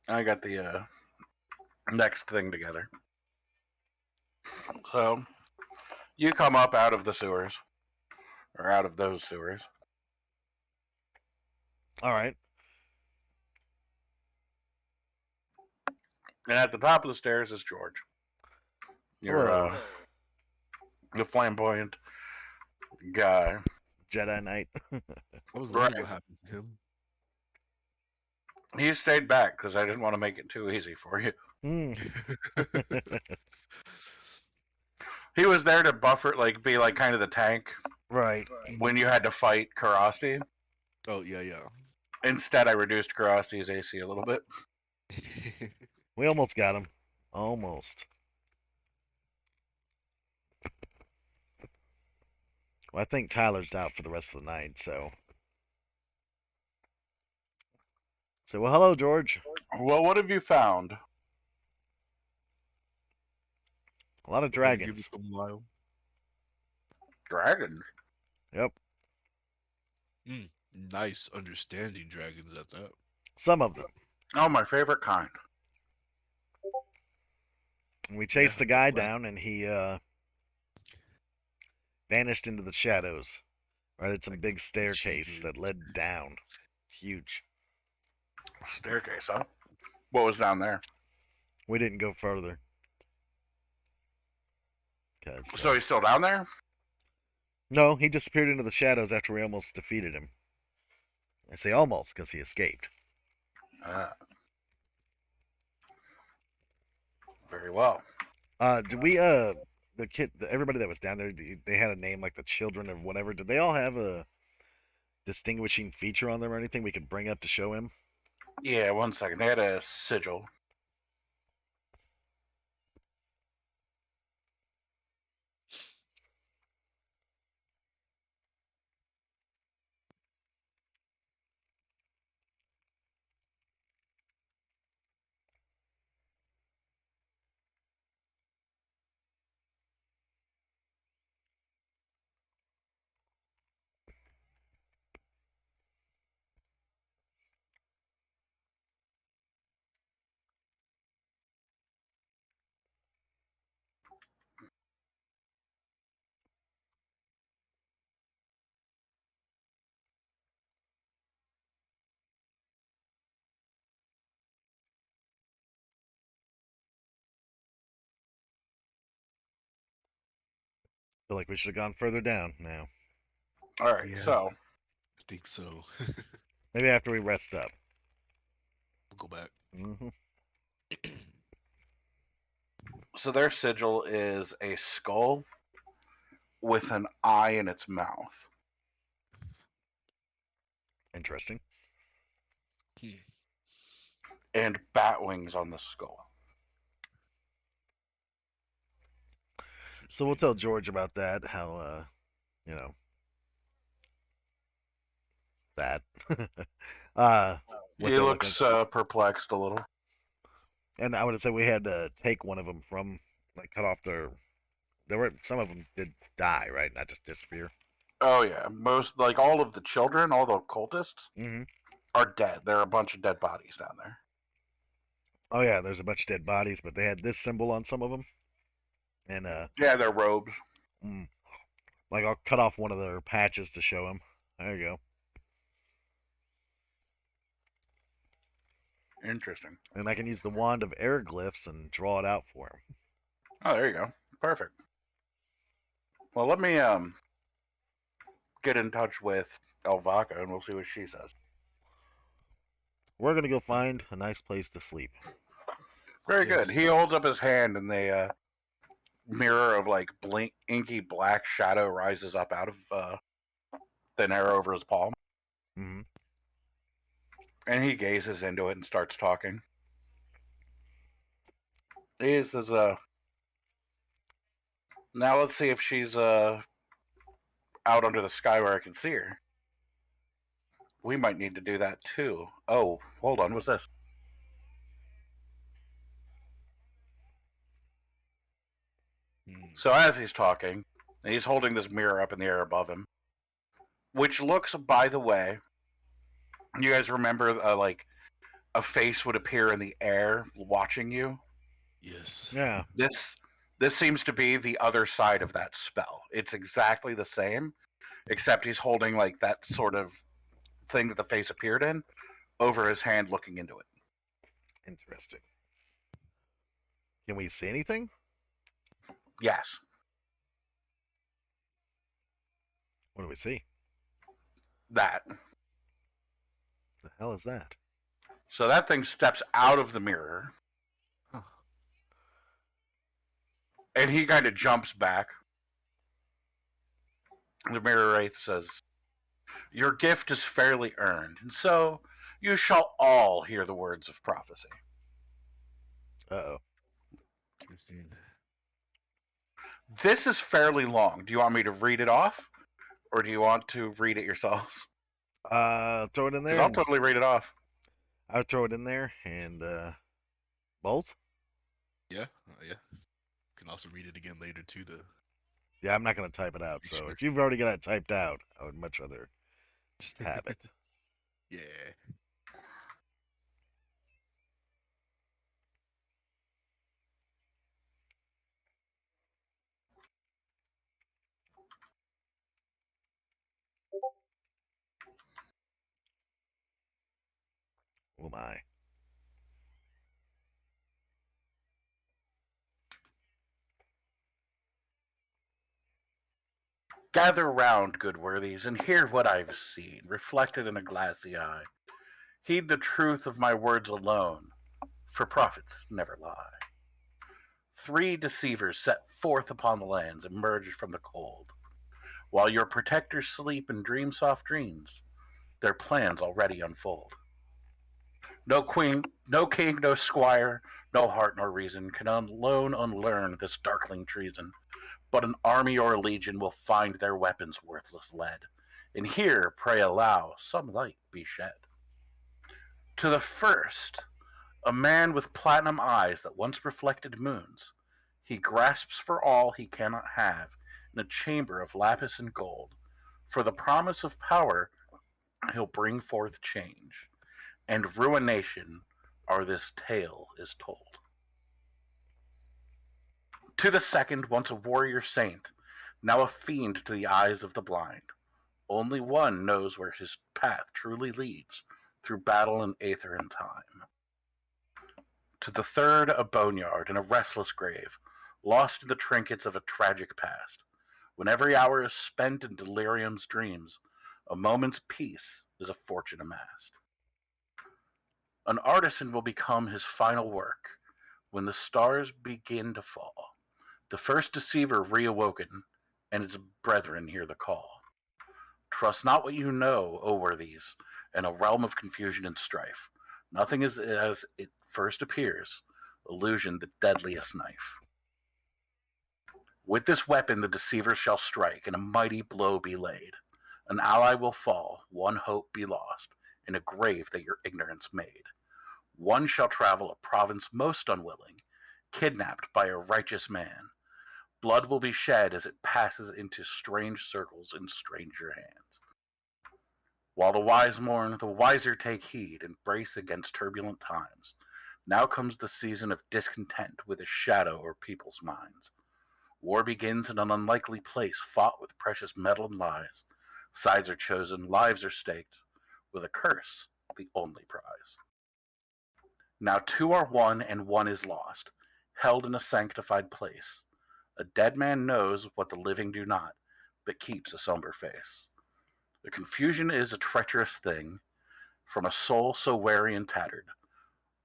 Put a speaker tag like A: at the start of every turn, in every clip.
A: I got the next thing together. So you come up out of the sewers, or out of those sewers.
B: All right.
A: And at the top of the stairs is George. You're
B: Hello,
A: the flamboyant guy.
B: Jedi Knight.
C: I was
A: Right.
C: wondering what happened to him.
A: He stayed back because I didn't want to make it too easy for you.
B: Mm.
A: He was there to buffer, like, be like kind of the tank
B: Right.
A: when you had to fight Karasti.
C: Oh yeah, yeah.
A: Instead, I reduced Karasti's AC a little bit.
B: We almost got him. Almost. Well, I think Tyler's out for the rest of the night, so. So, well, hello, George.
A: Well, what have you found?
B: A lot of
C: Give me
B: dragons.
C: some Lyle.
A: Dragons.
B: Yep.
C: Nice understanding dragons at that.
B: Some of them.
A: Oh, my favorite kind.
B: And we chased
C: Yeah,
B: the guy
C: glad-
B: down, and he vanished into the shadows. Right at some
C: Like
B: big staircase
C: cheating.
B: that led down. Huge.
A: Staircase, huh? What was down there?
B: We didn't go further. Cause,
A: So he's still down there?
B: no, he disappeared into the shadows after we almost defeated him. I say almost because he escaped.
A: Very well.
B: Did we the kid, everybody that was down there, they had a name like the children or whatever. Did they all have a distinguishing feature on them or anything we could bring up to show him?
A: Yeah, 1 second. They had a sigil.
B: Feel like we should have gone further down now.
A: All right,
C: Yeah.
A: so
C: I think so.
B: Maybe after we rest up.
C: We'll go back.
B: Mm-hmm.
A: their sigil is a skull with an eye in its mouth.
B: Interesting.
A: And bat wings on the skull.
B: So we'll tell George about that. How you know that. What
A: He
B: they're
A: looks
B: looking.
A: perplexed a little.
B: And I would have said we had to take one of them from, like, cut off their. There were some of them did die, right? Not just disappear.
A: Oh yeah, most, like, all of the children, all the cultists,
B: Mm-hmm.
A: are dead. There are a bunch of dead bodies down there.
B: Oh yeah, there's a bunch of dead bodies, but they had this symbol on some of them. And
A: Yeah, their robes.
B: like I'll cut off one of their patches to show him. There you go.
A: Interesting.
B: And I can use the wand of airglyphs and draw it out for him.
A: Oh, there you go. Perfect. Well, let me get in touch with Elvaka and we'll see what she says.
B: We're gonna go find a nice place to sleep.
A: Very
C: Yeah,
A: good. He holds up his hand and the mirror of, like, inky black shadow rises up out of thin air over his palm.
B: Mm-hmm.
A: And he gazes into it and starts talking. He says, now let's see if she's out under the sky where I can see her. We might need to do that too. Oh, hold on, what's this? So as he's talking, he's holding this mirror up in the air above him, which looks, by the way, you guys remember, like, a face would appear in the air watching you.
C: Yes.
B: Yeah.
A: This seems to be the other side of that spell. It's exactly the same, except he's holding like that sort of thing that the face appeared in over his hand, looking into it.
B: Interesting. Can we see anything?
A: Yes,
B: What do we see?
A: that.
B: The hell is that?
A: So that thing steps out of the mirror,
C: Huh.
A: and he kind of jumps back. The mirror wraith says, "Your gift is fairly earned, and so you shall all hear the words of prophecy."
B: Uh-oh.
C: Interesting.
A: This is fairly long. Do you want me to read it off, or do you want to read it yourselves?
B: Throw it in
A: Because
B: there.
A: I'll
B: And
A: totally read it off.
B: I'll throw it in there and both.
C: Yeah. Yeah. Can also read it again later too.
B: Yeah, I'm not gonna type it out.
C: Make
B: So
C: sure.
B: if you've already got it typed out, I would much rather just have it.
C: Yeah.
B: Oh my.
A: Gather round, good worthies, and hear what I've seen, reflected in a glassy eye. Heed the truth of my words alone, for prophets never lie. 3 deceivers set forth upon the lands, emerged from the cold. While your protectors sleep and dream soft dreams, their plans already unfold. No queen, no king, no squire, no heart nor reason can alone unlearn this darkling treason. But an army or a legion will find their weapons worthless lead. And here, pray allow, some light be shed. To the first, a man with platinum eyes that once reflected moons, he grasps for all he cannot have in a chamber of lapis and gold. For the promise of power, he'll bring forth change, and ruination, or this tale is told. To the second, once a warrior saint, now a fiend to the eyes of the blind. Only one knows where his path truly leads, through battle and aether and time. To the third, a boneyard and a restless grave, lost in the trinkets of a tragic past. When every hour is spent in delirium's dreams, a moment's peace is a fortune amassed. An artisan will become his final work when the stars begin to fall. The first deceiver reawoken, and its brethren hear the call. Trust not what you know, O worthies, in a realm of confusion and strife. Nothing is as it first appears, illusion the deadliest knife. With this weapon the deceivers shall strike, and a mighty blow be laid. An ally will fall, one hope be lost, in a grave that your ignorance made. One shall travel a province most unwilling, kidnapped by a righteous man. Blood will be shed as it passes into strange circles in stranger hands. While the wise mourn, the wiser take heed and brace against turbulent times. Now comes the season of discontent with a shadow o'er people's minds. War begins in an unlikely place, fought with precious metal and lies. Sides are chosen, lives are staked, with a curse the only prize. Now 2 are won and 1 is lost, held in a sanctified place. A dead man knows what the living do not, but keeps a somber face. The confusion is a treacherous thing, from a soul so weary and tattered.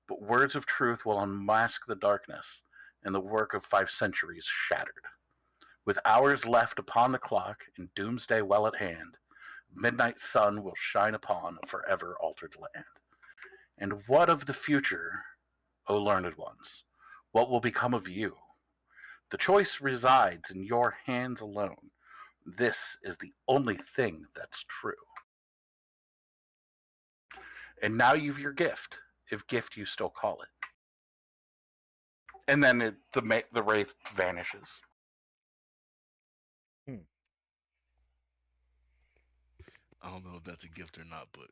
A: But words of truth will unmask the darkness, and the work of 5 centuries shattered. With hours left upon the clock, and doomsday well at hand, midnight sun will shine upon a forever altered land. And what of the future, O learned ones? What will become of you? The choice resides in your hands alone. This is the only thing that's true. And now you've your gift, if gift you still call it. And then the wraith vanishes.
C: I don't know if that's a gift or not, but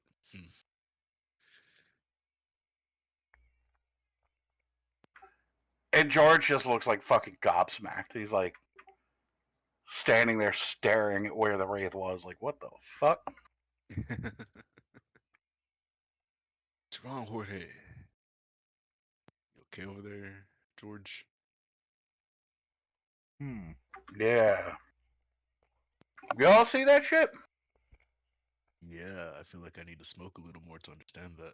A: And George just looks like fucking gobsmacked. He's like standing there staring at where the wraith was, like, what the fuck?
C: What's wrong, Jorge? You okay over there, George?
B: Hmm.
A: Yeah. You all see that shit?
C: Yeah, I feel like I need to smoke a little more to understand that.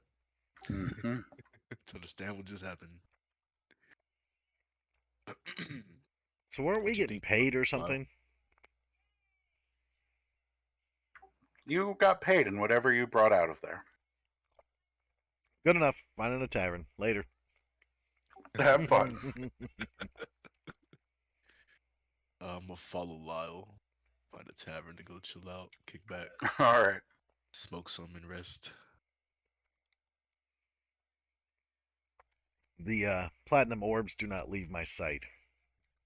A: Mm-hmm.
C: To understand what just happened.
B: So weren't we
C: What you
B: getting
C: think,
B: paid or
C: Lyle?
B: something?
A: You got paid in whatever you brought out of there.
B: Good enough. Finding a tavern later.
A: Have fun.
C: I'm gonna follow Lyle. Find a tavern to go chill out, kick back,
A: All right.
C: smoke some, and rest.
B: The platinum orbs do not leave my sight.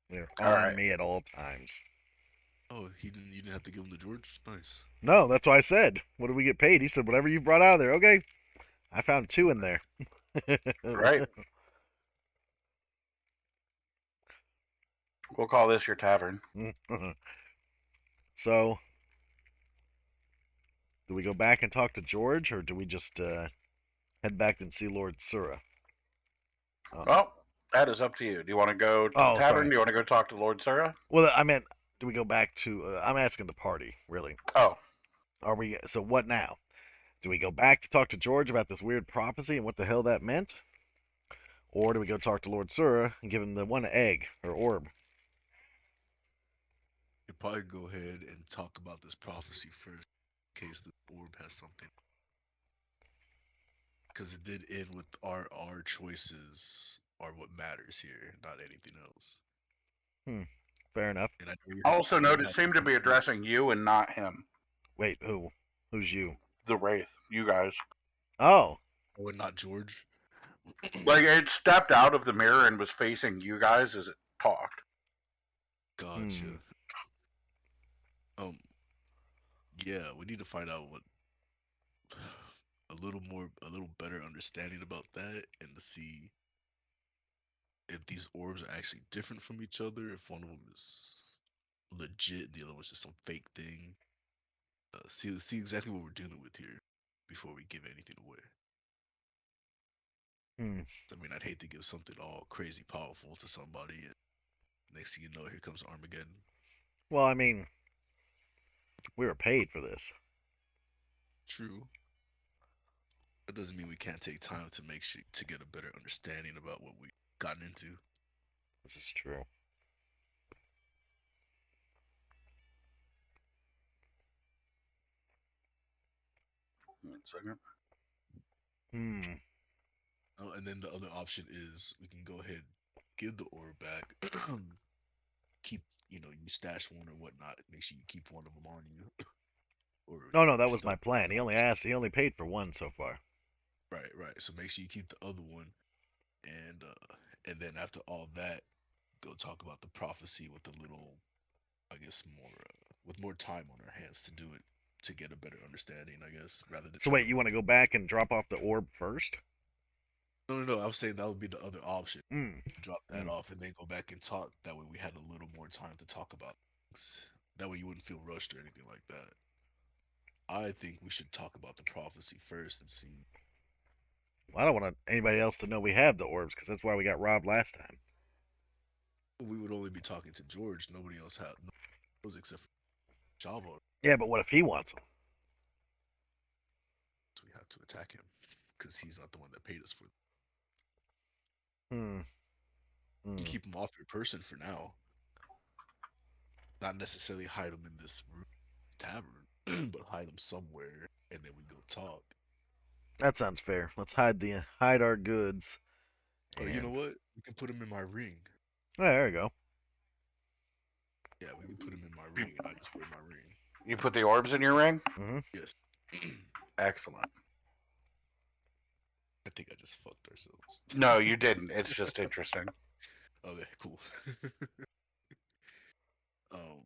B: They're
A: All
B: on
A: right.
B: me at all times.
C: Oh, he didn't. You didn't have to give him to George. Nice.
B: No, that's why I said, what do we get paid? He said, whatever you brought out of there. Okay. I found 2 in there.
A: Right. We'll call this your tavern.
B: So, do we go back and talk to George, or do we just head back and see Lord Sura?
A: Well, that is up to you. Do you want to go to the
B: Oh,
A: tavern?
B: sorry.
A: Do you want to go talk to Lord Sura?
B: Well, I meant, do we go back to? I'm asking the party, really.
A: Oh,
B: Are we? So what now? Do we go back to talk to George about this weird prophecy and what the hell that meant, or do we go talk to Lord Sura and give him the one egg or orb?
C: You probably go ahead and talk about this prophecy first, in case the orb has something. Because it did end with our choices are what matters here, not anything else.
B: Fair enough.
C: And
A: also
C: I know
A: note
C: you
A: it
C: have
A: seemed to be addressing you and not him.
B: Wait, who? Who's you?
A: The wraith. You guys.
B: Oh,
C: oh, and not George.
A: Like it stepped out of the mirror and was facing you guys as it talked.
C: Gotcha. Um, yeah, we need to find out what a little better understanding about that, and to see if these orbs are actually different from each other. If one of them is legit, the other one's just some fake thing. See exactly what we're dealing with here before we give anything away.
B: hmm.
C: I mean, I'd hate to give something all crazy powerful to somebody, and next thing you know, here comes Armageddon.
B: Well, I mean, we were paid for this.
C: True. That doesn't mean we can't take time to make sure to get a better understanding about what we've gotten into.
B: This is true.
A: One second.
B: Hmm.
C: Oh, and then the other option is we can go ahead, give the orb back, keep you stash one or whatnot. Make sure you keep one of them on you, or
B: No, no, that
C: if you
B: was my
C: don't,
B: plan. He only asked. He only paid for one so far.
C: right. So make sure you keep the other one, and then after all that, go talk about the prophecy with a little, I guess, more with more time on our hands to do it to get a better understanding. I guess rather than
B: So
C: trying
B: wait,
C: to
B: you want to go back and drop off the orb first?
C: No. I was saying that would be the other option.
B: Hmm.
C: Drop that off and then go back and talk. That way we had a little more time to talk about things. That way you wouldn't feel rushed or anything like that. I think we should talk about the prophecy first and see.
B: I don't want anybody else to know we have the orbs because that's why we got robbed last time.
C: We would only be talking to George. Nobody else knows except for Java.
B: Yeah, but what if he wants them?
C: So we have to attack him because he's not the one that paid us for.
B: Hmm.
C: You
B: Hmm.
C: keep him off your person for now. Not necessarily hide him in this tavern, but hide him somewhere, and then we go talk.
B: That sounds fair. Let's hide our goods.
C: Or you know
B: And
C: what? We can put him in my ring.
B: oh, there you go.
C: Yeah, we can put him in my
A: You,
C: ring, and I just wear my ring.
A: you put the orbs in your ring?
B: Mm-hmm.
C: Yes.
A: Excellent.
C: I think I just fucked ourselves.
A: No, you didn't. It's just interesting.
C: Okay, cool. um,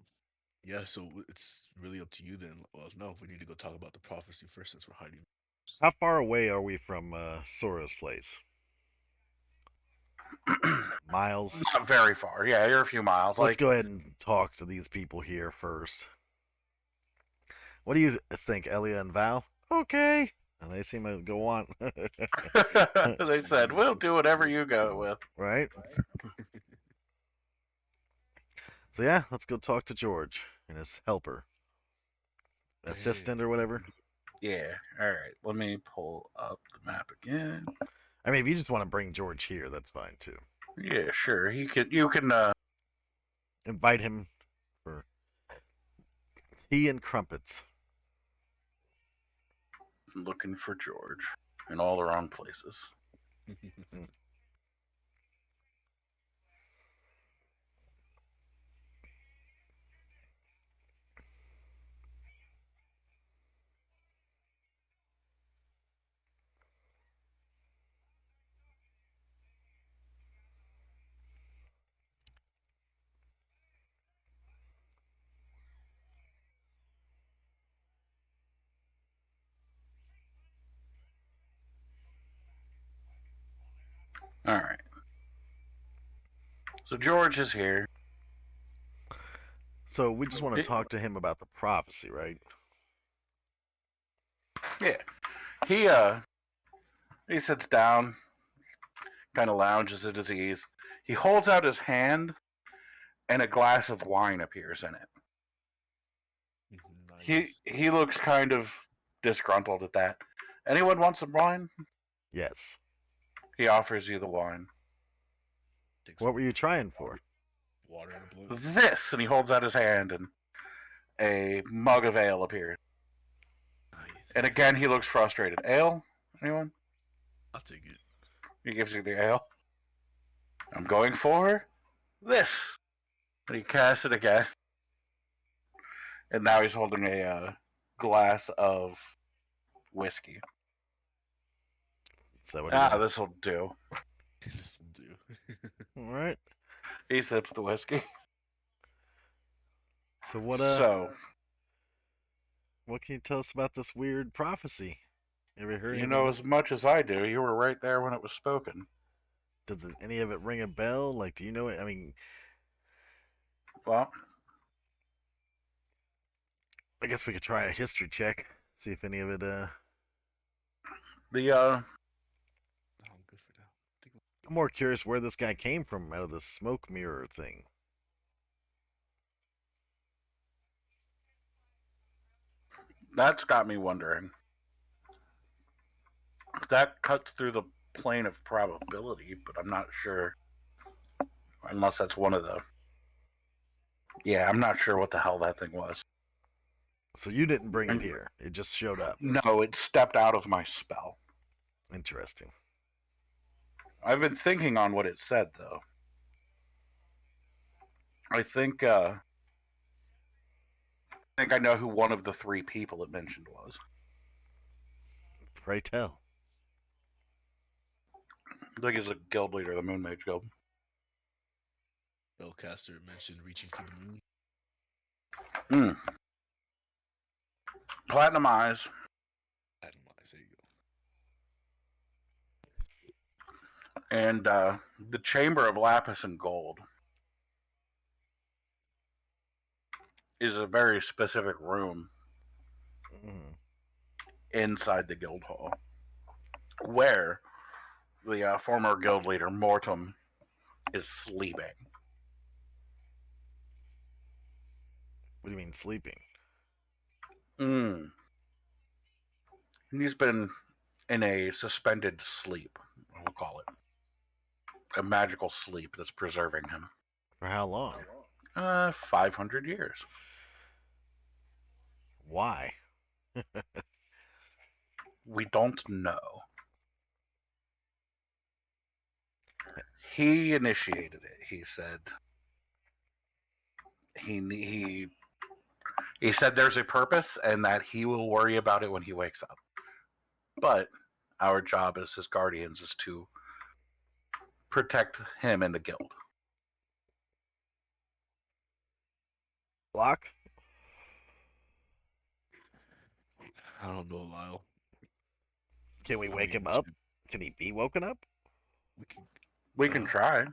C: yeah. So it's really up to you then. Well, no, we need to go talk about the prophecy first since we're hiding.
B: How far away are we from Sora's place? Miles.
A: Not very far. Yeah, you're a few miles.
B: Let's
A: Like,
B: go ahead and talk to these people here first. What do you think, Elia and Val? Okay. And they seem to go on.
A: they said, we'll do whatever you go with.
B: Right? So yeah, let's go talk to George and his helper. Assistant or whatever.
A: Yeah. All right. Let me pull up the map again.
B: I mean, if you just want to bring George here, that's fine too.
A: Yeah, sure. You can
B: Invite him for tea and crumpets.
A: looking for George in all the wrong places. All right. So George is here.
B: So we just want to talk to him about the prophecy, right?
A: Yeah. He sits down, kind of lounges at his ease. He holds out his hand, and a glass of wine appears in it.
C: Nice.
A: He looks kind of disgruntled at that. Anyone want some wine?
B: Yes.
A: He offers you the wine.
C: Take
B: What
C: some
B: were you trying for?
C: water in a blow.
A: This, and he holds out his hand, and a mug of ale appears. And again, he looks frustrated. Ale? Anyone?
C: I'll take it.
A: He gives you the ale. I'm going for this. And he casts it again. And now he's holding a glass of whiskey.
B: Is that what he was?
A: This will do.
C: This will do.
B: All right.
A: He sips the whiskey.
B: So what? What can you tell us about this weird prophecy? You ever heard
A: You
B: anything?
A: know as much as I do. You were right there when it was spoken.
B: Does any of it ring a bell? Like, do you know it? I mean,
A: Well,
B: I guess we could try a history check, see if any of it.
A: the
C: Oh, I'm good for now.
B: I'm more curious where this guy came from out of the smoke mirror thing.
A: that's got me wondering. That cuts through the plane of probability, but I'm not sure. Unless that's one of the. Yeah, I'm not sure what the hell that thing was.
B: So you didn't bring it here; it just showed up.
A: No, it stepped out of my spell.
B: Interesting.
A: I've been thinking on what it said, though. I think I know who one of the three people it mentioned was.
B: Pray tell.
A: I think he's a guild leader of the Moon Mage Guild.
C: Bellcaster mentioned reaching for the moon.
A: Platinum Eyes.
C: Atomize, there you go.
A: And the Chamber of Lapis and Gold is a very specific room inside the guild hall where the former guild leader Mortem is sleeping.
B: What do you mean sleeping?
A: He's been in a suspended sleep, we'll call it. A magical sleep that's preserving him.
B: For how long?
A: 500 years.
B: Why?
A: We don't know. He initiated it, he said. He said there's a purpose and that he will worry about it when he wakes up. But our job as his guardians is to protect him and the guild.
B: Block?
C: I don't know, Lyle.
B: Can we
C: I
B: wake
C: mean,
B: him up? Can he be woken up?
C: We can
A: We can try.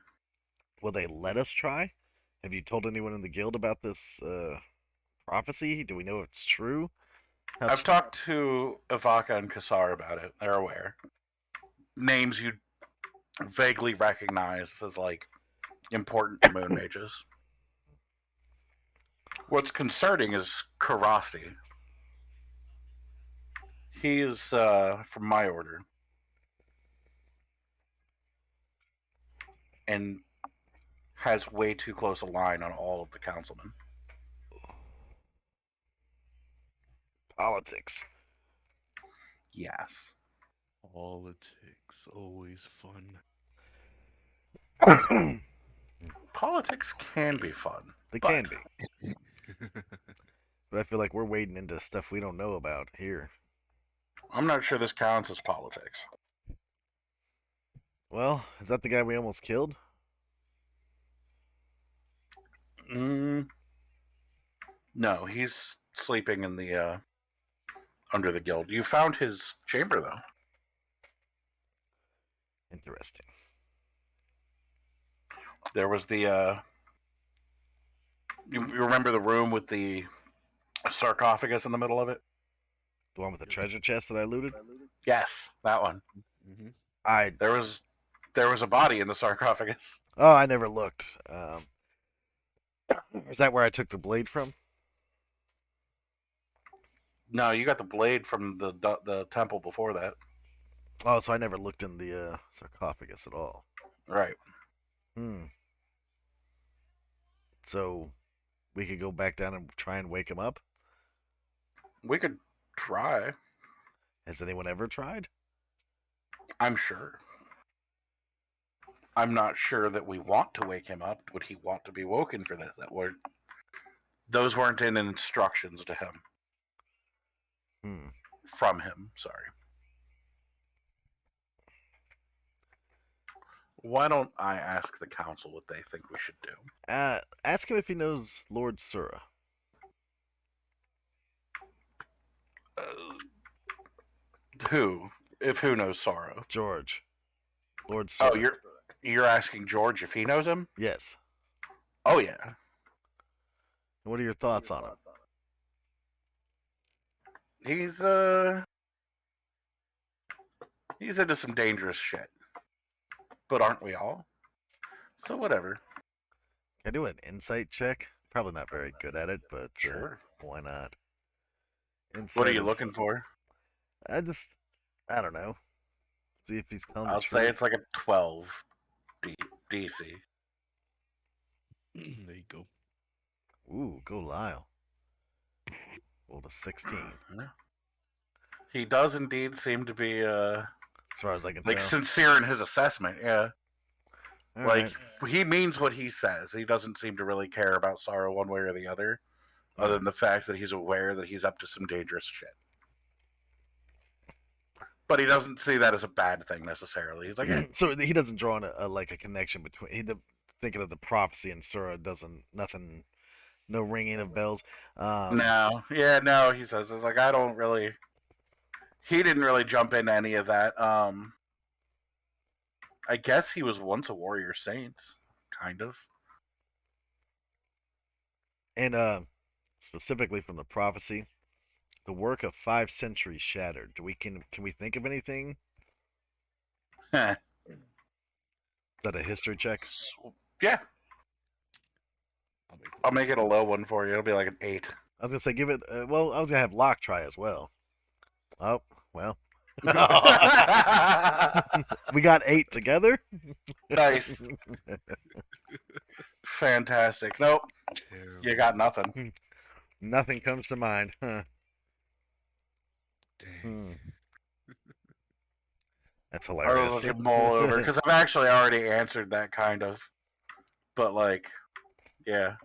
B: Will they let us try? Have you told anyone in the guild about this prophecy? Do we know if it's true?
A: I've talked to Ivaka and Kassar about it. They're aware. Names you vaguely recognize as like important to moon mages. What's concerning is Karasti. He is from my order and has way too close a line on all of the councilmen.
B: Politics.
A: Yes.
C: Politics, always fun.
A: Politics can be fun.
B: They
A: but
B: can be. But I feel like we're wading into stuff we don't know about here.
A: I'm not sure this counts as politics.
B: Well, is that the guy we almost killed?
A: No, he's sleeping in the under the guild. You found his chamber though.
B: Interesting.
A: There was the you remember the room with the sarcophagus in the middle of it?
B: The one with the treasure chest that I looted?
A: Yes, that one.
C: Mm-hmm.
A: There was a body in the sarcophagus.
B: Oh, I never looked. Is that where I took the blade from?
A: No, you got the blade from the temple before that.
B: Oh, so I never looked in the sarcophagus at all.
A: Right.
B: So we could go back down and try and wake him up?
A: We could try.
B: Has anyone ever tried?
A: I'm sure. I'm not sure that we want to wake him up. Would he want to be woken for this? Those weren't in instructions to him. From him, sorry. Why don't I ask the council what they think we should do?
B: Ask him if he knows Lord Sura.
A: Who? If who knows Sorrow?
B: George. Lord Sura.
A: Oh, you're asking George if he knows him?
B: Yes.
A: Oh yeah.
B: What are your thoughts on him?
A: He's into some dangerous shit. But aren't we all? So whatever.
B: Can I do an insight check? Probably not very good at it, but
A: sure.
B: Why not?
A: Insight what are you looking for?
B: I don't know. See if he's telling
A: I'll
B: the truth.
A: say it's like a 12 DC.
C: There you go.
B: Ooh, go Lyle. Rolled a 16.
A: He does indeed seem to be
B: as far as I can tell,
A: sincere in his assessment. Yeah.
B: All
A: like
B: right.
A: He means what he says. He doesn't seem to really care about Sorrow one way or the other, other than the fact that he's aware that he's up to some dangerous shit. But he doesn't see that as a bad thing necessarily. He's like,
B: so he doesn't draw on a connection between thinking of the prophecy and Sura no ringing of bells.
A: No, he says it's like I don't really. He didn't really jump into any of that. I guess he was once a warrior saint, kind of.
B: And specifically from the prophecy, the work of 5 centuries shattered. Can we think of anything? Is that a history check?
A: Yeah. I'll make it a low one for you. It'll be like an 8.
B: I was gonna say give it. I was gonna have Locke try as well. Oh well. We got 8 together.
A: Nice. Fantastic. Nope.
C: Terrible.
A: You got nothing.
B: Nothing comes to mind. Huh.
C: Dang.
B: That's hilarious.
A: I'll mull over because I've actually already answered that kind of. But yeah.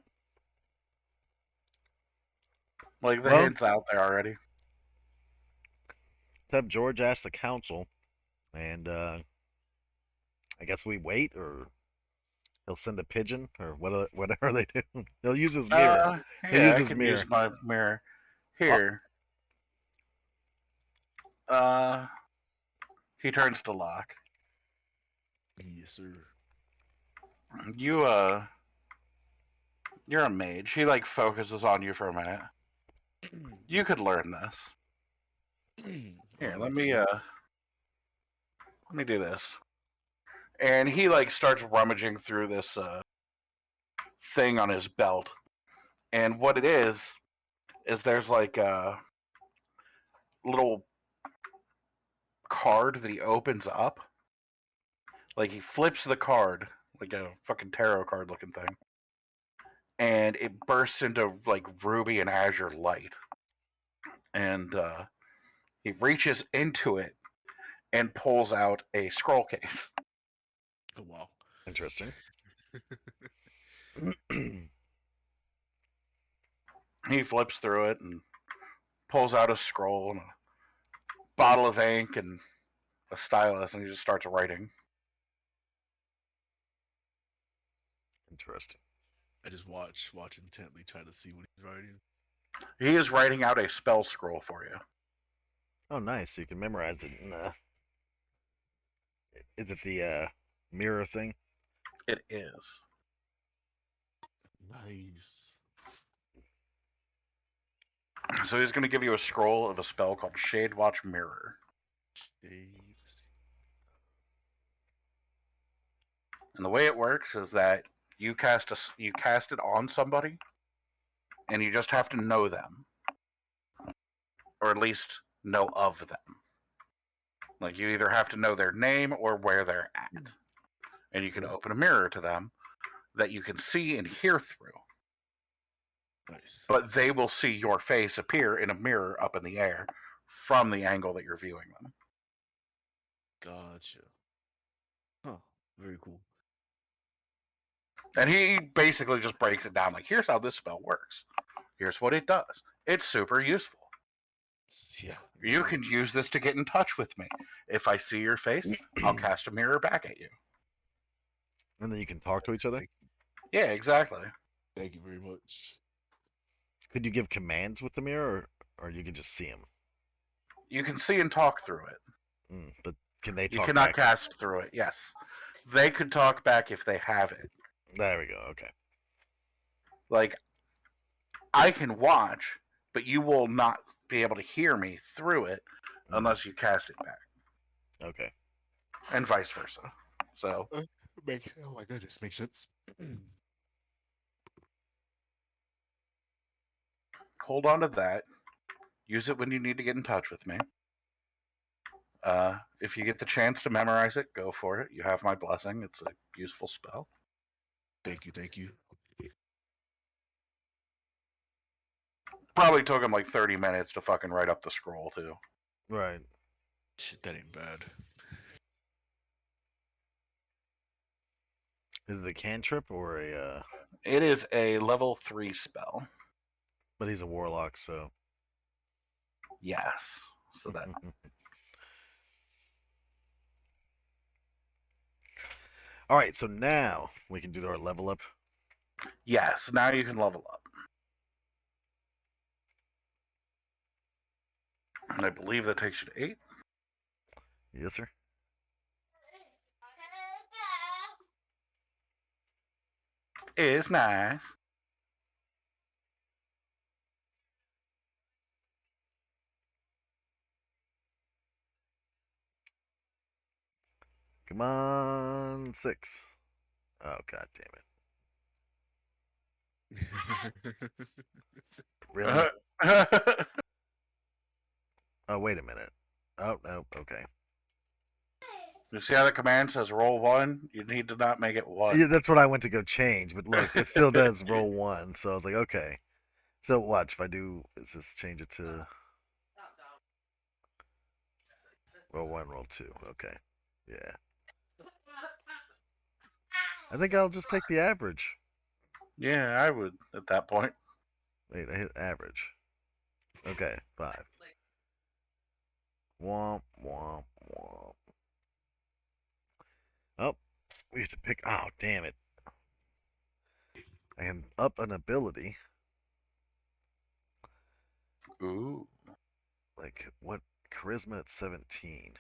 A: The hint's out there already.
B: Let's have George ask the council, and I guess we wait, or he'll send a pigeon, or whatever they do. He'll use his mirror.
A: He'll use his mirror. Use my mirror. Here. He turns to Locke.
C: Yes, sir.
A: You you're a mage. He like focuses on you for a minute. You could learn this.
C: I'll
A: Here,
C: learn too.
A: let me do this. And he like starts rummaging through this thing on his belt. And what it is there's like a little card that he opens up. Like he flips the card, like a fucking tarot card looking thing, and it bursts into like ruby and azure light. And he reaches into it and pulls out a scroll case.
C: Oh wow.
B: Interesting.
A: He flips through it and pulls out a scroll and a bottle of ink and a stylus, and he just starts writing.
B: Interesting.
C: I just watch intently, try to see what he's writing.
A: He is writing out a spell scroll for you.
B: Oh, nice. So you can memorize it. And, is it the mirror thing?
A: It is.
C: Nice.
A: So he's going to give you a scroll of a spell called Shade Watch Mirror.
C: Shades.
A: And the way it works is that you cast it on somebody, and you just have to know them, or at least know of them. Like you either have to know their name or where they're at, and you can open a mirror to them that you can see and hear through.
C: Nice.
A: But they will see your face appear in a mirror up in the air from the angle that you're viewing them.
C: Gotcha. Huh. Very cool.
A: And he basically just breaks it down like, here's how this spell works. Here's what it does. It's super useful.
C: Yeah.
A: You can use this to get in touch with me. If I see your face, I'll cast a mirror back at you.
B: And then you can talk to each other.
A: Yeah, exactly.
C: Thank you very much.
B: Could you give commands with the mirror, or you can just see them?
A: You can see and talk through it.
B: But can they
A: You
B: talk
A: cannot
B: back?
A: cast through it, yes. They could talk back if they have it.
B: There we go. Okay.
A: Like, I can watch, but you will not be able to hear me through it unless you cast it back.
B: Okay.
A: And vice versa. So,
C: Oh my goodness, makes sense.
A: hold on to that. Use it when you need to get in touch with me. If you get the chance to memorize it, go for it. You have my blessing. It's a useful spell.
C: Thank you, thank you.
A: Probably took him like 30 minutes to fucking write up the scroll, too.
B: Right.
C: Shit, that ain't bad.
B: Is it a cantrip or a?
A: It is a level 3 spell.
B: But he's a warlock, so.
A: Yes. So that.
B: All right. So now we can do our level up.
A: Yes. Now you can level up. And I believe that takes you to 8.
B: Yes, sir.
A: It's nice.
B: Come on, 6. Oh god damn it! Really? Oh wait a minute. Oh no. Okay.
A: You see how the command says roll 1? You need to not make it 1.
B: Yeah, that's what I went to go change, but look, it still does roll 1. So I was like, okay. So watch if I do. Is this change it to roll 1, roll 2? Okay. Yeah. I think I'll just take the average.
A: Yeah, I would at that point.
B: Wait, I hit average. Okay, 5. Womp, womp, womp. Oh, we have to pick. Oh, damn it. I can up an ability.
A: Ooh.
B: Like, what? Charisma at 17.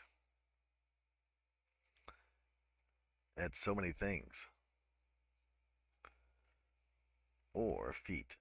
B: Add so many things. or feet?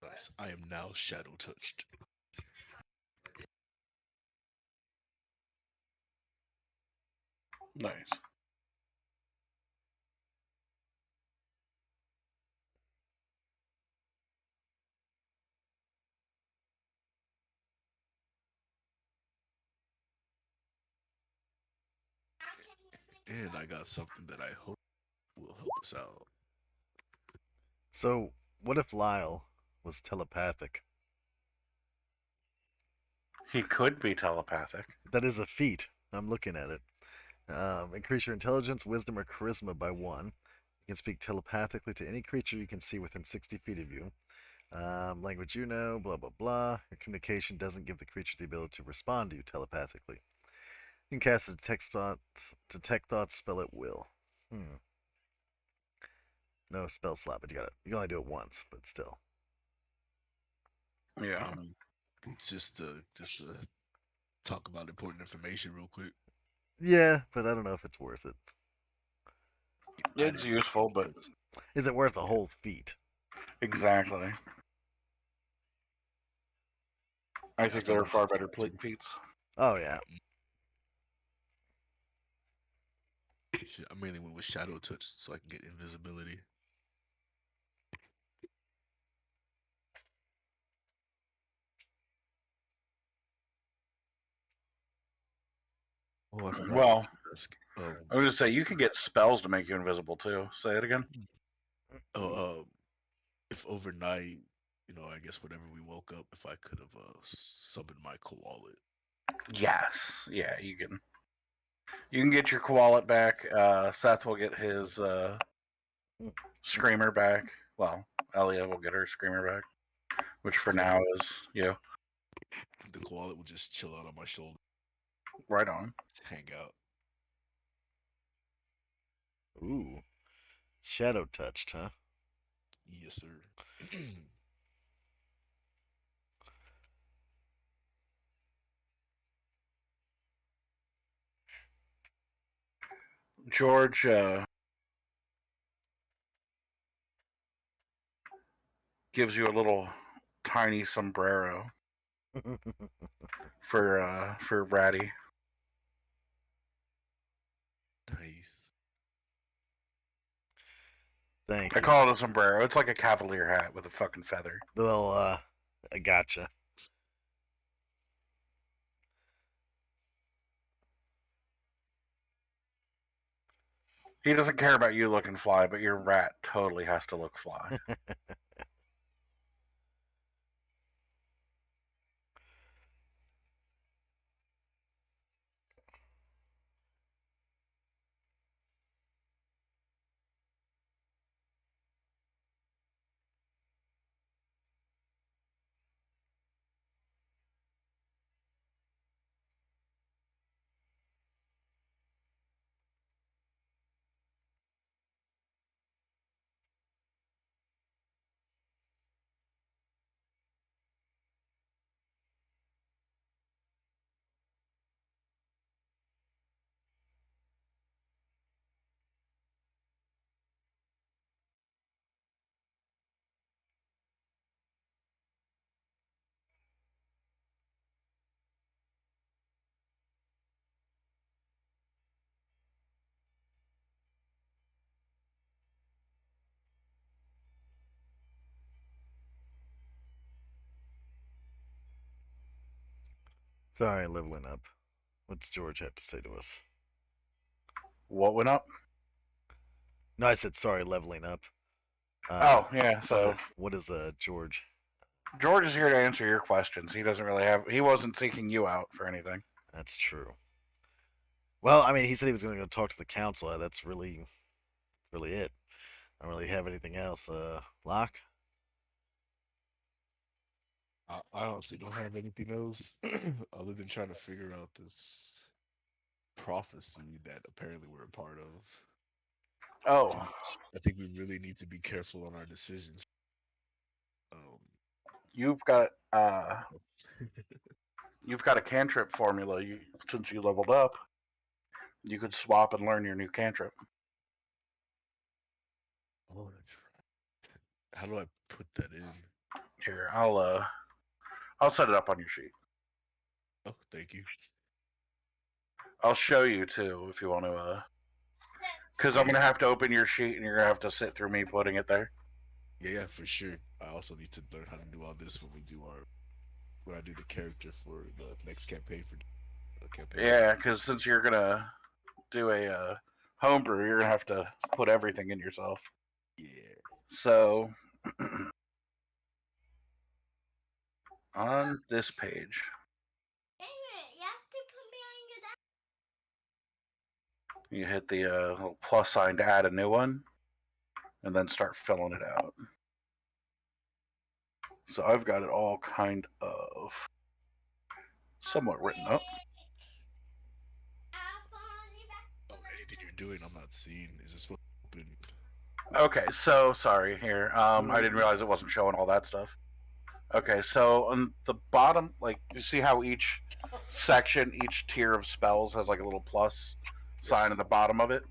C: Nice. I am now shadow touched.
A: Nice.
C: And I got something that I hope will help us out.
B: So, what if Lyle was telepathic?
A: He could be telepathic.
B: That is a feat. I'm looking at it. Increase your intelligence, wisdom, or charisma by 1. You can speak telepathically to any creature you can see within 60 feet of you. Language you know, blah, blah, blah. Your communication doesn't give the creature the ability to respond to you telepathically. You can cast a detect thoughts spell at will. No spell slot, but you can only do it once, but still.
A: Yeah.
C: I mean, just to talk about important information real quick.
B: Yeah, but I don't know if it's worth it.
C: I
A: It's
C: don't
A: useful, but
C: because
B: Is it worth a
C: yeah,
B: whole feat?
A: exactly. I
C: I
A: think
C: thought
A: there
C: it
A: are
C: was a
A: far better
C: character.
A: feats.
B: Oh yeah.
C: Shit, I mainly went with shadow touch so I can get invisibility. Oh, I forgot what
A: Well,
C: to ask.
A: I was gonna say you can get spells to make you invisible too. Say it again.
C: Oh, if overnight, I guess whenever we woke up, if I could have summoned my koala.
A: Yes. Yeah, you can. You can get your koala back. Seth will get his screamer back. Well, Elia will get her screamer back, which for
C: Yeah,
A: now is
C: the koala would just chill out on my shoulder,
A: right on.
C: hang out.
B: Ooh. Shadow touched, huh?
C: Yes, sir.
A: George gives you a little tiny sombrero for Ratty.
B: Thank
A: I
B: you.
A: call it a sombrero. It's like a cavalier hat with a fucking feather.
B: Well, I gotcha.
A: He doesn't care about you looking fly, but your rat totally has to look fly.
B: Sorry, leveling up. What's George have to say to us?
A: What went up?
B: No, I said sorry, leveling up.
A: Oh yeah, so
B: What is George
A: George is here to answer your questions. He doesn't really have. He wasn't seeking you out for anything.
B: That's true. Well, I mean, he said he was going to go talk to the council. That's really it. I don't really have anything else. Locke?
C: I honestly don't have anything else other than trying to figure out this prophecy that apparently we're a part of.
A: Oh,
C: I think we really need to be careful on our decisions. Um,
A: you've got you've got a cantrip formula. Since you leveled up, you could swap and learn your new cantrip.
C: oh, that's right. How do I put that in?
A: Here, I'll set it up on your sheet.
C: Oh, thank you.
A: I'll show you too if you want to. Because
C: Yeah,
A: I'm gonna
C: yeah,
A: have to open your sheet and you're gonna have to sit through me putting it there.
C: yeah, for sure. I also need to learn how to do all this when I do the character for the next campaign for the campaign.
A: Yeah, because since you're gonna do a homebrew, you're gonna have to put everything in yourself.
C: Yeah.
A: So on this page, you hit the little plus sign to add a new one, and then start filling it out. So I've got it all kind of somewhat written up.
C: Oh, anything you're doing, I'm not seeing. Is it supposed to open?
A: Okay, so sorry here.
C: No,
A: I
C: you're
A: didn't
C: good.
A: realize it wasn't showing all that stuff. Okay, so on the bottom, like you see how each section, each tier of spells has like a little plus sign at
C: Yes.
A: the bottom of it.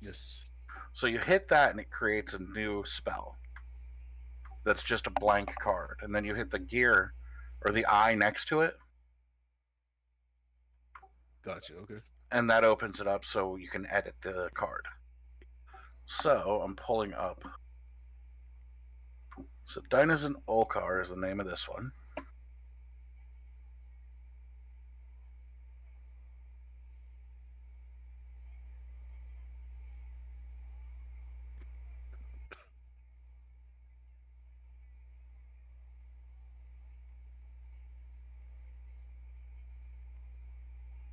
C: Yes.
A: So you hit that and it creates a new spell that's just a blank card. And then you hit the gear or the eye next to it,
C: Gotcha. Okay.
A: and that opens it up so you can edit the card. So I'm pulling up. So Dynazin Olkar is the name of this one.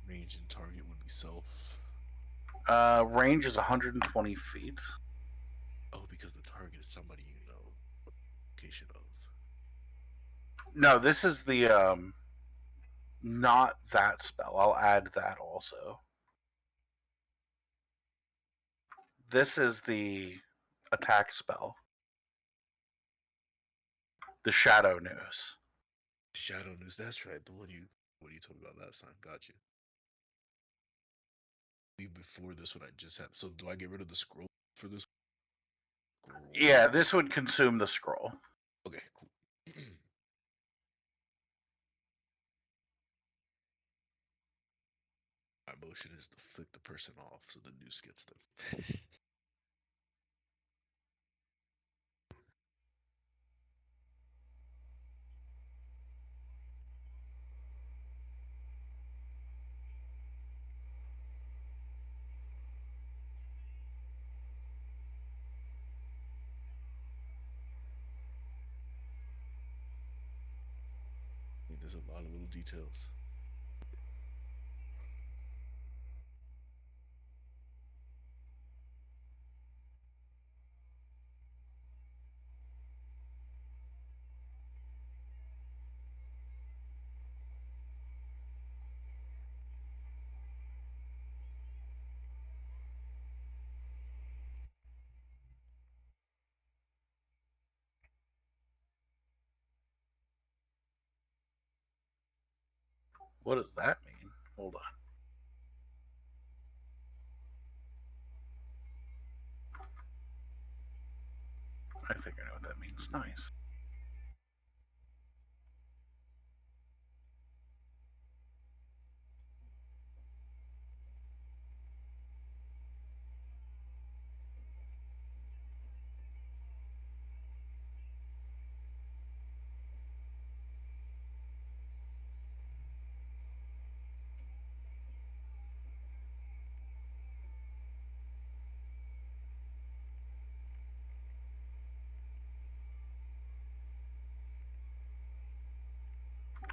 C: Range and target would be self.
A: Range is 120 feet.
C: Oh, because the target is somebody you know. Location of.
A: No, this is the not that spell. I'll add that also. This is the attack spell. The Shadow News.
C: Shadow News. That's right. The one you told me about last time. Gotcha. Before this one, I just had. So do I get rid of the scroll for this? Scroll.
A: Yeah, this would consume the scroll.
C: Okay. Cool. My motion is to flick the person off so the noose gets them. There's a lot of little details.
A: What does that mean? Hold on. I think I know what that means. Nice.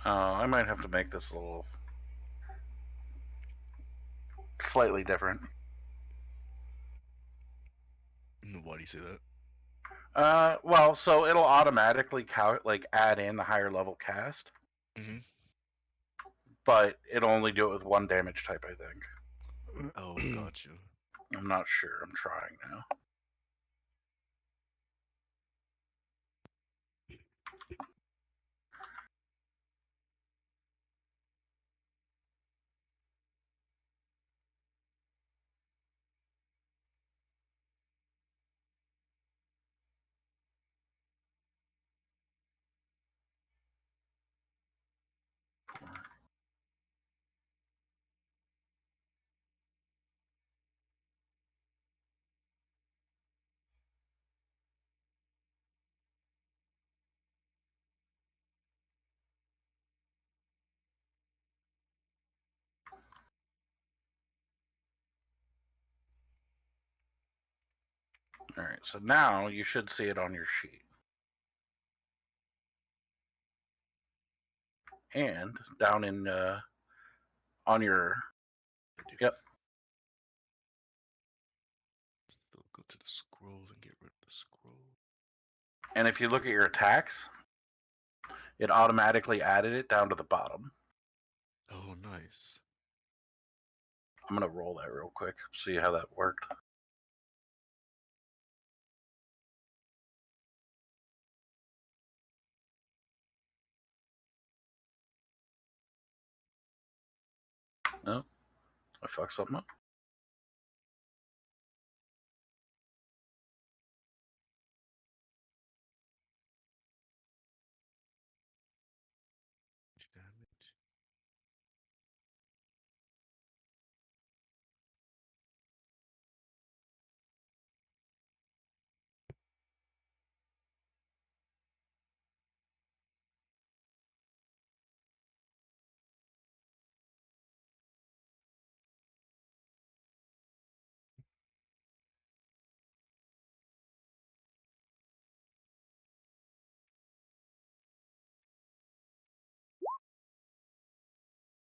A: I might have to make this a little slightly different.
C: Why do you say that?
A: Well, so it'll automatically add in the higher level cast, but it'll only do it with one damage type, I think.
C: Oh, gotcha.
A: I'm not sure. I'm trying now. All right, so now you should see it on your sheet. And down in on your yep.
C: So go to the scrolls and get rid of the scroll.
A: And if you look at your attacks, it automatically added it down to the bottom.
C: Oh, nice.
A: I'm gonna roll that real quick, see how that worked. No, I fucked something up.
C: Damage.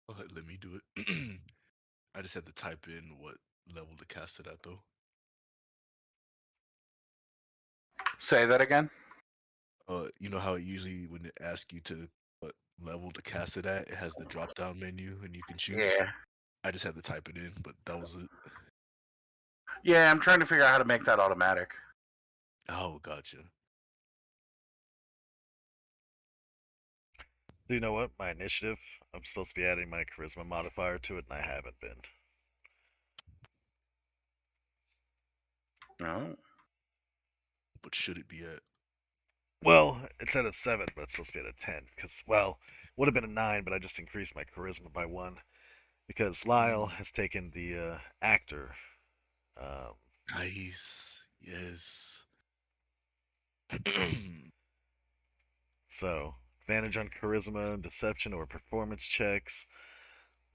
C: Oh, let me do it. I just had to type in what level to cast it at, though.
A: Say that again.
C: You know how usually when it asks you to what level to cast it at, it has the drop down menu and you can choose.
A: Yeah.
C: I just had to type it in, but that was it.
A: Yeah, I'm trying to figure out how to make that automatic.
C: Oh, gotcha.
B: Do you know what? My initiative, I'm supposed to be adding my charisma modifier to it, and I haven't been.
A: No.
C: But should it be at?
B: Well, it's at a 7, but it's supposed to be at a 10. Because, well, would have been a 9, but I just increased my charisma by 1. Because Lyle has taken the actor.
C: Nice. Yes.
B: So, advantage on charisma, deception, or performance checks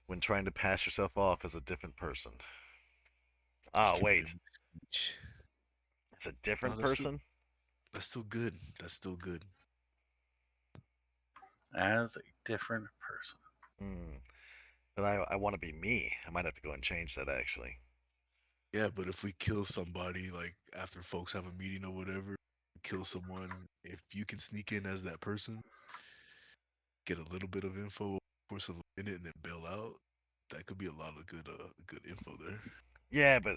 B: when trying to pass yourself off as a different person. Ah, wait. It's a
C: No,
B: different person?
C: that's still good. That's still good.
A: As a different person.
B: Hmm. But I want to be me. I might have to go and change that, actually.
C: Yeah, but if we kill somebody, like after folks have a meeting or whatever, kill someone, if you can sneak in as that person, get a little bit of info for some minute and then bail out, that could be a lot of good info there.
B: Yeah, but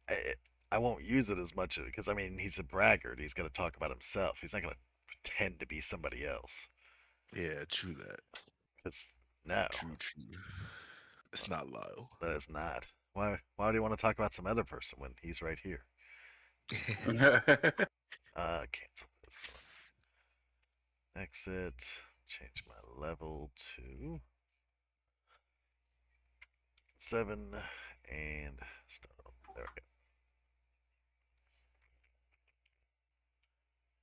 B: I, I won't use it as much because, I mean, he's a braggart. He's going to talk about himself. He's not going to pretend to be somebody else.
C: Yeah, true that.
B: Because, no,
C: True, true. It's not Lyle.
B: that is not. Why do you want to talk about some other person when he's right here? Cancel this one. Exit. Change my level to 7 and start over. There we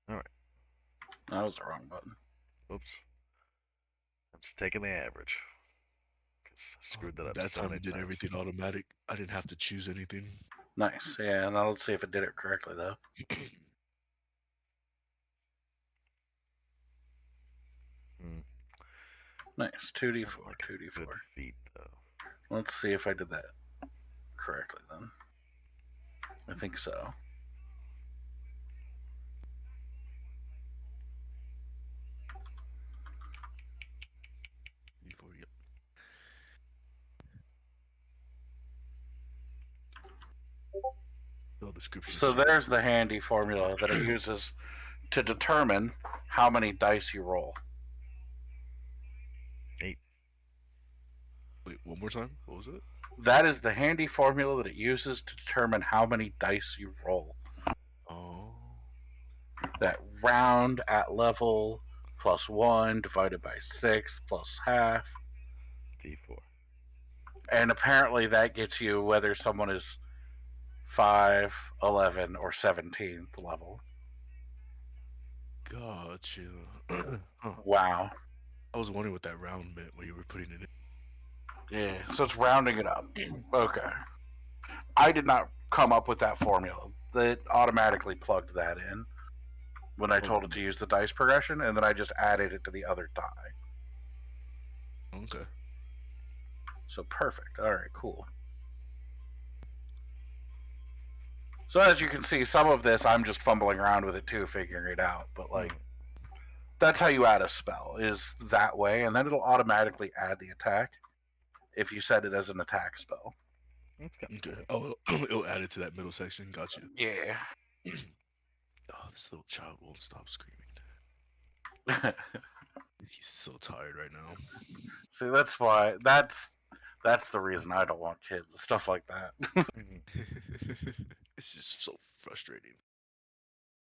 B: go. Alright.
A: That was the wrong button.
B: Oops. I'm just taking the average. Because I screwed that up
C: That
B: so
C: time
B: many
C: it did
B: times.
C: everything automatic. I didn't have to choose anything.
A: Nice. Yeah, now let's see if it did it correctly, though.
B: Hmm.
A: Nice. 2d4,
B: Sounds like a
A: 2d4.
B: good feat, though.
A: Let's see if I did that correctly then. I think so.
C: Yep. No description.
A: So there's the handy formula that it uses to determine how many dice you roll.
B: 8.
C: Wait, one more time. What was it?
A: That is the handy formula that it uses to determine how many dice you roll.
C: Oh.
A: That round at level +1 divided by 6 plus half.
B: D4.
A: And apparently that gets you whether someone is 5, 11, or 17th level.
C: Gotcha. Huh.
A: Wow.
C: I was wondering what that round meant when you were putting it in.
A: Yeah, so it's rounding it up. Okay. I did not come up with that formula. It automatically plugged that in when I told it to use the dice progression, and then I just added it to the other die.
C: Okay.
A: So perfect. All right, cool. So as you can see, some of this I'm just fumbling around with it too, figuring it out. But like, that's how you add a spell, is that way, and then it'll automatically add the attack if you set it as an attack spell.
B: That's kind of
C: Okay.
B: cool.
C: Oh, it'll add it to that middle section. Got you.
A: Yeah.
C: Oh, this little child won't stop screaming. He's so tired right now.
A: See, that's why that's the reason I don't want kids, stuff like that.
C: It's just so frustrating.